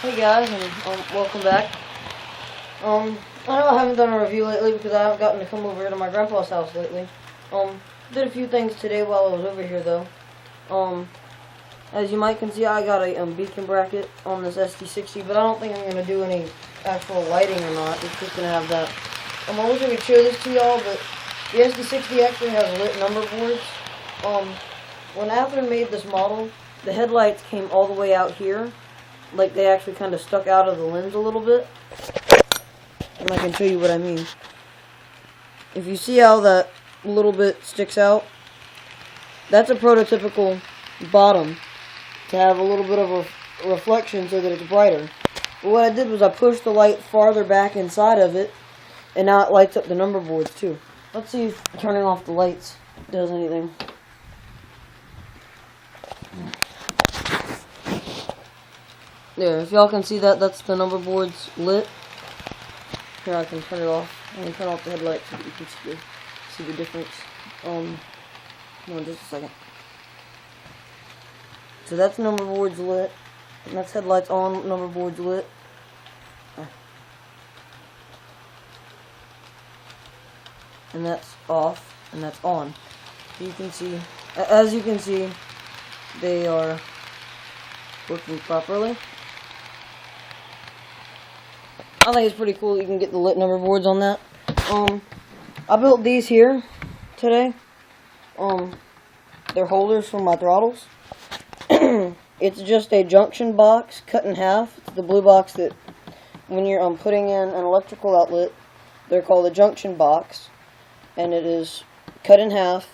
Hey guys, and welcome back. I know I haven't done a review lately because I haven't gotten to come over to my grandpa's house lately. Did a few things today while I was over here though. As you might can see, I got a beacon bracket on this SD60, but I don't think I'm gonna do any actual lighting or not. It's just gonna have that. I wish I could show this to y'all, but the SD60 actually has lit number boards. When Athlon made this model, the headlights came all the way out here. Like they actually kind of stuck out of the lens a little bit. And I can show you what I mean. If you see how that little bit sticks out, that's a prototypical bottom to have a little bit of a reflection so that it's brighter. But what I did was I pushed the light farther back inside of it, and now it lights up the number boards too. Let's see if turning off the lights does anything. There, if y'all can see that, that's the number boards lit. Here, I can turn it off. I can turn off the headlights so that you can see the difference. Hold on just a second. So that's number boards lit. And that's headlights on, number boards lit. And that's off, and that's on. You can see, as you can see, they are working properly. I think it's pretty cool you can get the lit number boards on that. I built these here today. They're holders for my throttles. It's just a junction box cut in half. It's the blue box that when you're putting in an electrical outlet, they're called a junction box. And it is cut in half.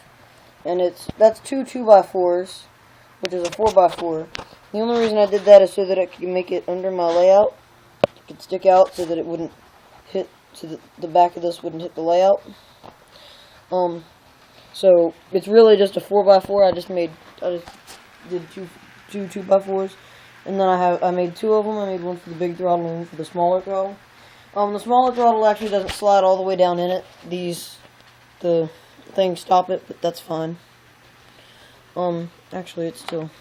And that's two 2x4s, which is a 4x4. The only reason I did that is so that I could make it under my layout. It could stick out so that it wouldn't hit, so that the back of this wouldn't hit the layout. So it's really just a 4x4. I just did two 2x4s, and then I made two of them. I made one for the big throttle and one for the smaller throttle. The smaller throttle actually doesn't slide all the way down in it. The things stop it, but that's fine. Actually it's still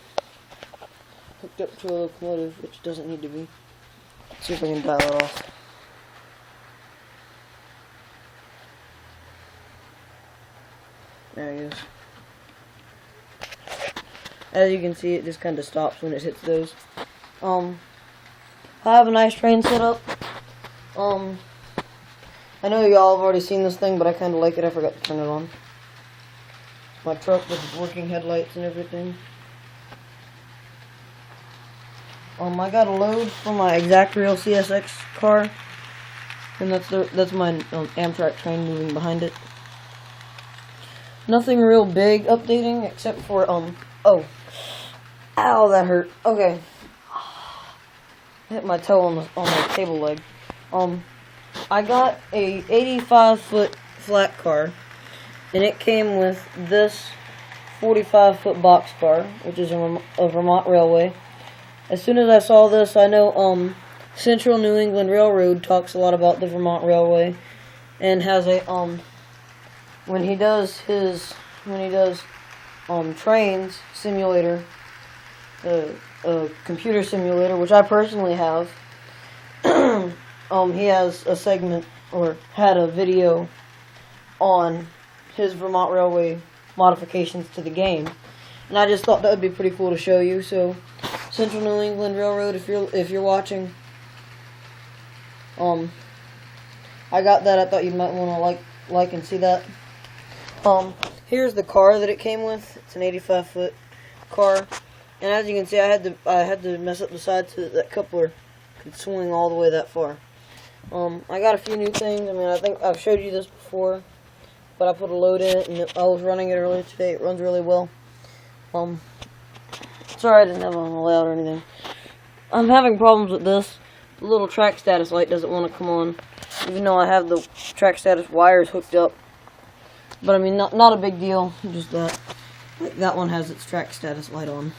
hooked up to a locomotive, which doesn't need to be. Let's see if I can dial it off. There he is. As you can see, it just kind of stops when it hits those. I have a nice train set up. I know y'all have already seen this thing, but I kind of like it. I forgot to turn it on. My truck with working headlights and everything. I got a load from my Exact Rail CSX car, and that's my Amtrak train moving behind it. Nothing real big updating except for oh, ow, that hurt. Okay, I hit my toe on the table leg. I got a 85-foot flat car, and it came with this 45-foot box car, which is a Vermont Railway. As soon as I saw this, I know Central New England Railroad talks a lot about the Vermont Railway, and has a when he does trains simulator, a computer simulator, which I personally have. He has a segment, or had a video on his Vermont Railway modifications to the game, and I just thought that would be pretty cool to show you. So, Central New England Railroad, if you're watching, I got that. I thought you might want to like and see that. Here's the car that it came with. It's an 85-foot car, and as you can see, I had to mess up the sides so that coupler could swing all the way that far. I got a few new things. I mean, I think I've showed you this before, but I put a load in it, and I was running it earlier today. It runs really well. Sorry I didn't have it on the layout or anything. I'm having problems with this. The little track status light doesn't want to come on, even though I have the track status wires hooked up. But I mean, not a big deal. Just that. Like that one has its track status light on.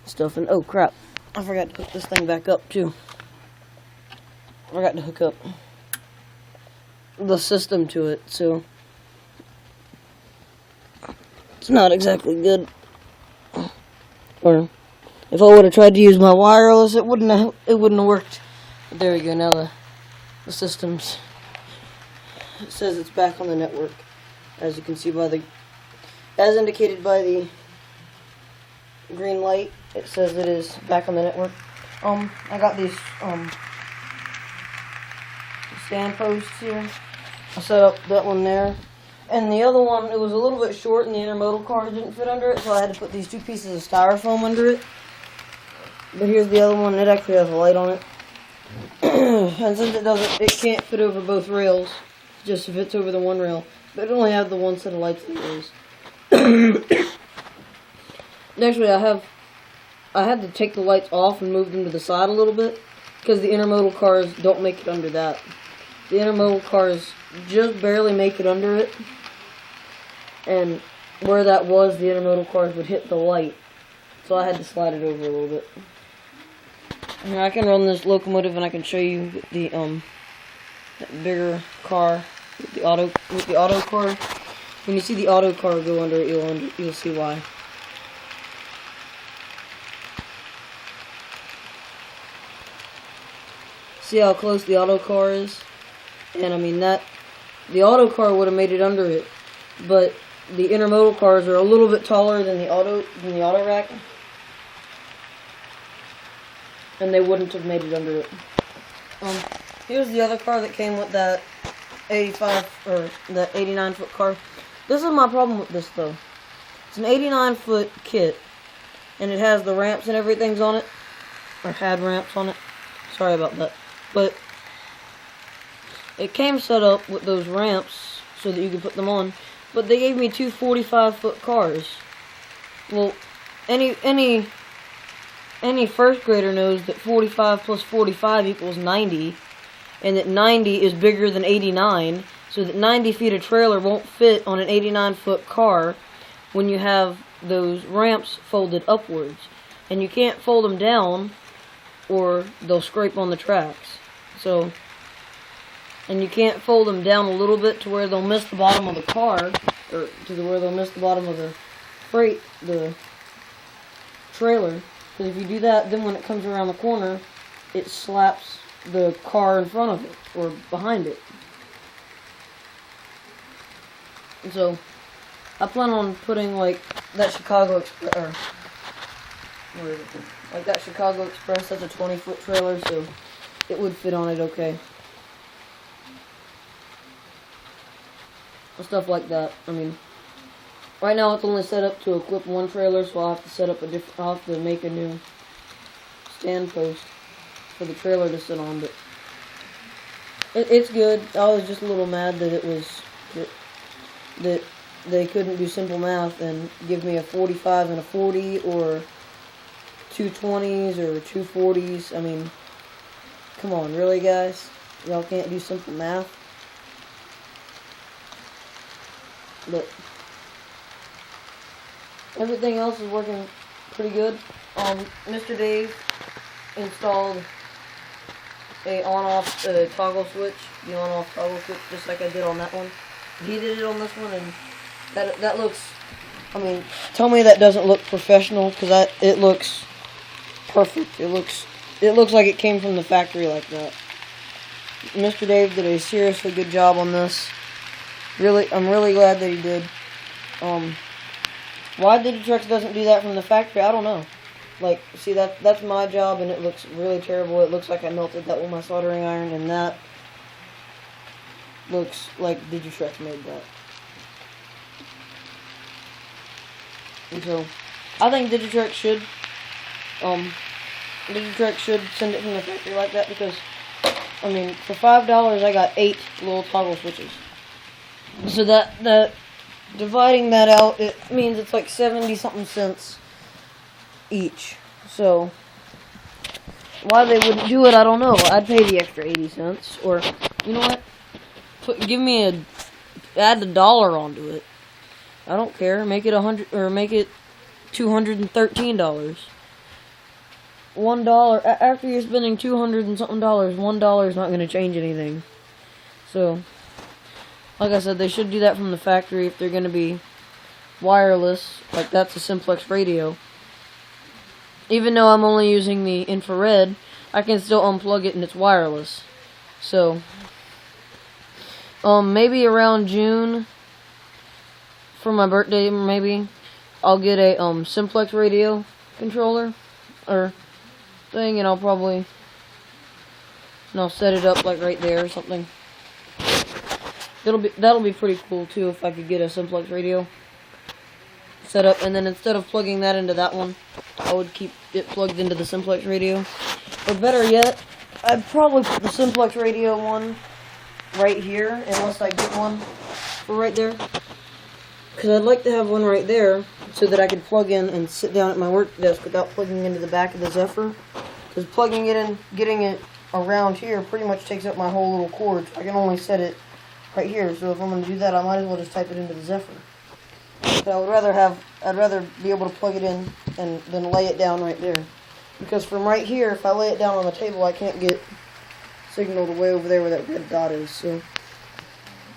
Stuff, and oh crap, I forgot to hook this thing back up too. I forgot to hook up the system to it, so it's not exactly good. Or if I would have tried to use my wireless, it wouldn't have worked. But there we go. Now the system's, it says it's back on the network, as you can see by as indicated by the green light. It says it is back on the network. I got these stand posts here. I set up that one there. And the other one, it was a little bit short and the intermodal car didn't fit under it, so I had to put these 2 pieces of styrofoam under it. But here's the other one, it actually has a light on it. And since it can't fit over both rails, it just fits over the one rail. But it only has the one set of lights that it is. Actually, I had to take the lights off and move them to the side a little bit, because the intermodal cars don't make it under that. The intermodal cars just barely make it under it, and where that was, the intermodal cars would hit the light, so I had to slide it over a little bit. Here, I can run this locomotive and I can show you the that bigger car with the auto car. When you see the auto car go under it, you'll see why. See how close the auto car is? And I mean the auto car would have made it under it, but the intermodal cars are a little bit taller than the auto rack, and they wouldn't have made it under it. Here's the other car that came with that 89-foot car. This is my problem with this though. It's an 89-foot kit, and it has the ramps and everything's on it, or had ramps on it. Sorry about that, but it came set up with those ramps so that you could put them on, but they gave me 2 45-foot cars. Well, any first grader knows that 45 plus 45 equals 90, and that 90 is bigger than 89, so that 90 feet of trailer won't fit on an 89-foot car when you have those ramps folded upwards. And you can't fold them down, or they'll scrape on the tracks. So, and you can't fold them down a little bit to where they'll miss the bottom of the car, or where they'll miss the bottom of the trailer. Because if you do that, then when it comes around the corner, it slaps the car in front of it, or behind it. And so, I plan on putting like that Chicago Express, or where is it? Like that Chicago Express, that's a 20-foot trailer, so it would fit on it okay. Stuff like that. I mean, right now it's only set up to equip one trailer, so I'll have to set up I'll have to make a new stand post for the trailer to sit on, but it's good. I was just a little mad that that they couldn't do simple math and give me a 45 and a 40, or 2 20s or 2 40s. I mean, come on, really, guys? Y'all can't do simple math? But everything else is working pretty good. Mr. Dave installed a on-off toggle switch, the on-off toggle switch, just like I did on that one. He did it on this one, and that looks, I mean, tell me that doesn't look professional, because it looks perfect. It looks like it came from the factory like that. Mr. Dave did a seriously good job on this. Really, I'm really glad that he did. Why Digitrex doesn't do that from the factory, I don't know. Like, see, that's my job, and it looks really terrible. It looks like I melted that with my soldering iron, and that looks like Digitrex made that. And so, I think Digitrex should send it from the factory like that, because, I mean, for $5 I got 8 little toggle switches. So that dividing that out, it means it's like 70-something cents each. So why they wouldn't do it, I don't know. I'd pay the extra 80 cents, or you know what? Add $1 onto it. I don't care. Make it 100, or make it $213. $1 after you're spending $200 and something, $1 is not going to change anything. So, like I said, they should do that from the factory if they're going to be wireless. Like, that's a simplex radio. even though I'm only using the infrared, I can still unplug it and it's wireless. So, maybe around June, for my birthday, maybe, I'll get a, simplex radio controller, or thing, and I'll probably, set it up, like, right there or something. That'll be pretty cool, too, if I could get a simplex radio set up, and then instead of plugging that into that one, I would keep it plugged into the simplex radio. Or better yet, I'd probably put the simplex radio one right here, unless I get one for right there. Because I'd like to have one right there, so that I could plug in and sit down at my work desk without plugging into the back of the Zephyr. Because plugging it in, getting it around here, pretty much takes up my whole little cord. I can only set it right here, so if I'm going to do that, I might as well just type it into the Zephyr. But I'd rather be able to plug it in and then lay it down right there. Because from right here, if I lay it down on the table, I can't get signal to way over there where that red dot is. So,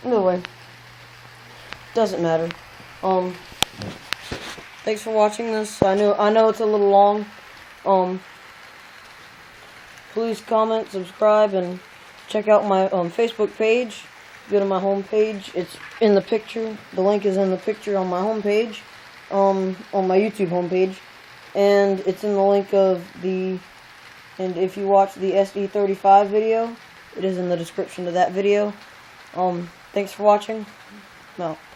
anyway, doesn't matter. Thanks for watching this. I know it's a little long. Please comment, subscribe, and check out my Facebook page. Go to my home page. It's in the picture. The link is in the picture on my home page, on my YouTube homepage, and it's in the link of the. And if you watch the SD35 video, it is in the description of that video. Thanks for watching. I'm out.